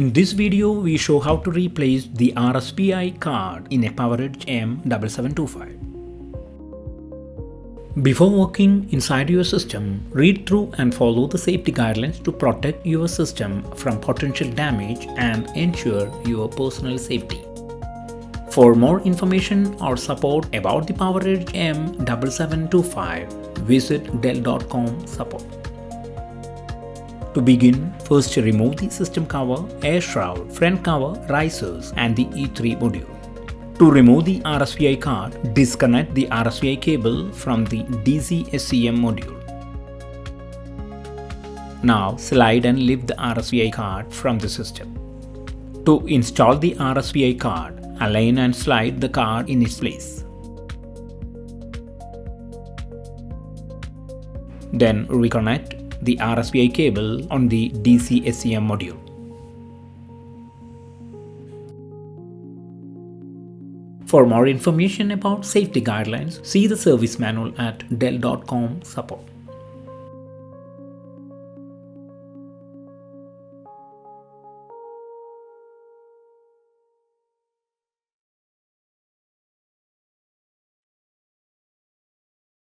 In this video, we show how to replace the rSPI card in a PowerEdge M7725. Before working inside your system, read through and follow the safety guidelines to protect your system from potential damage and ensure your personal safety. For more information or support about the PowerEdge M7725, visit dell.com support. To begin, first remove the system cover, air shroud, front cover, risers and the E3 module. To remove the rSPI card, disconnect the rSPI cable from the DC SCM module. Now slide and lift the rSPI card from the system. To install the rSPI card, align and slide the card in its place. Then reconnect the rSPI cable on the DC SCM module. For more information about safety guidelines, see the service manual at dell.com support.